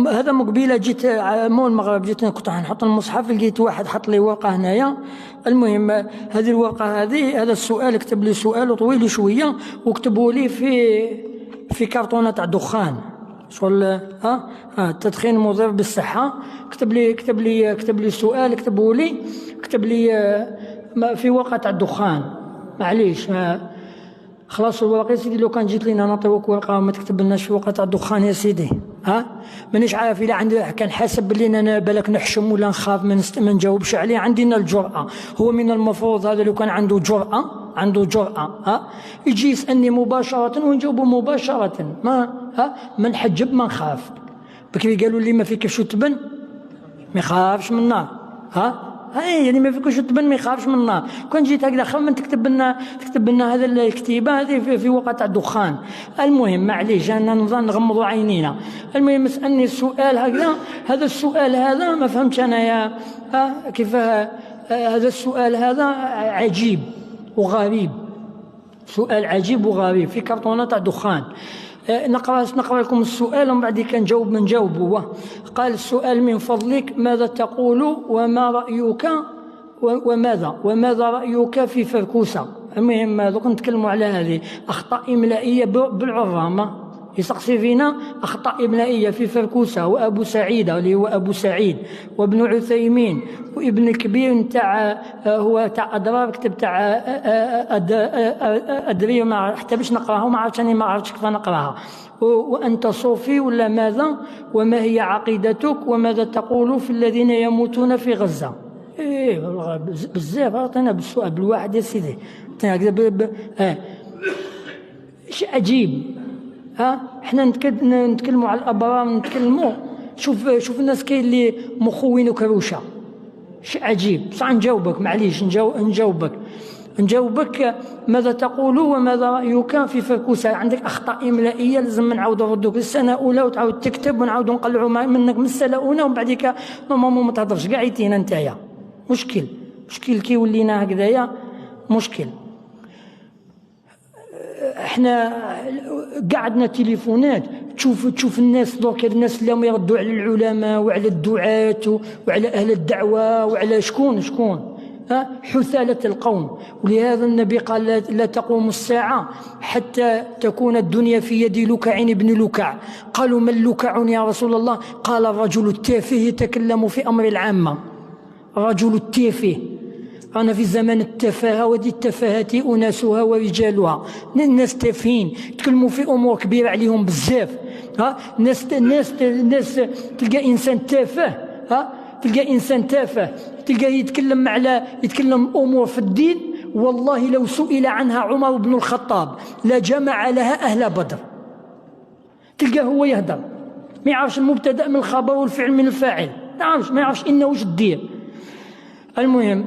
هذا مقبيله جيت مول المغرب، جيت كنت حنحط المصحف، لقيت واحد حط لي ورقه هنايا. المهم هذه الورقه هذا السؤال كتب لي سؤال طويل شويه وكتبوا لي في كرتونه تاع دخان، شغل التدخين مضر بالصحه. كتب لي سؤال، كتب لي في ورقه تاع الدخان. معليش خلاص الورقه يا سيدي، لو كان جيت لينا نعطيوك ورقه وما تكتب لناش في ورقه تاع الدخان يا سيدي. مانيش عارف الا عندي كان حاسب بلي انا بالك نحشم ولا نخاف ما نجاوبش عليه. عندنا الجرأه، هو من المفروض هذا لو كان عنده جرأه يجي يسألني مباشره ونجاوبه مباشره، ما نحجب ما نخاف. بكري قالوا لي ما فيك شو تبن ما يخافش من النار. يعني ما فيكوش تبن ما يخافش من النار. كون جيت هكذا خمن تكتب لنا هذا الكتيبه هذه في وقت تاع الدخان. المهم معليش انا نظن نغمضوا عينينا. المهم اسالني السؤال هكذا، هذا السؤال هذا ما فهمتش انايا كيف هذا السؤال هذا عجيب وغريب، سؤال عجيب وغريب في كرتونه تاع دخان. نقرأ لكم السؤال ومن بعد نجاوب. هو قال السؤال: من فضلك ماذا تقول وما رأيك وماذا رأيك في فركوسة؟ المهم دوك نتكلموا على هذه أخطاء إملائية بالعرامة. يسقسي فينا أخطاء إملائية في فركوسة وأبو سعيدة اللي هو أبو سعيد وابن عثيمين وابن الكبير نتاع هو تاع أضرار، كتب تاع أدري ما حتى باش نقراها ما عرفتش كيف نقراها. وأنت صوفي ولا ماذا؟ وما هي عقيدتك؟ وماذا تقول في الذين يموتون في غزة؟ بزاف عطينا بالسؤال بالواحد يا سيدي. شيء عجيب. احنا نتكلموا على الابرار، نتكلموا شوف الناس كاين اللي مخوين وكروشه. شيء عجيب. بصح نجاوبك معليش نجاوبك ماذا تقول وماذا رايك في فركوسه؟ عندك اخطاء املائيه لازم نعاودوا نردوك للسنه الاولى وتعاود تكتب ونعاودوا نقلعوا منك من السنه الاولى ومن بعديك ما تهضرش كاع يتينا نتايا. مشكل كي ولينا هكذايا مشكل. احنا قعدنا تليفونات تشوف الناس دوك الناس اللي هم يردوا على العلماء وعلى الدعاة وعلى اهل الدعوه وعلى شكون حثالة القوم. ولهذا النبي قال لا تقوم الساعة حتى تكون الدنيا في يد لكع بن لكع. قالوا من لكع يا رسول الله؟ قال الرجل التافه يتكلم في أمر العامة. رجل التافه. أنا في زمان التفاهة، ودي التفاهة أناسها ورجالها. الناس تافهين يتكلموا في أمور كبيرة عليهم بزاف. الناس تلقى إنسان تافه تلقاه يتكلم أمور في الدين والله لو سئل عنها عمر بن الخطاب لجمع لها أهل بدر. تلقاه هو يهدر ما يعرفش المبتدأ من الخبر والفعل من الفاعل، ما يعرفش إنه وش الدير. المهم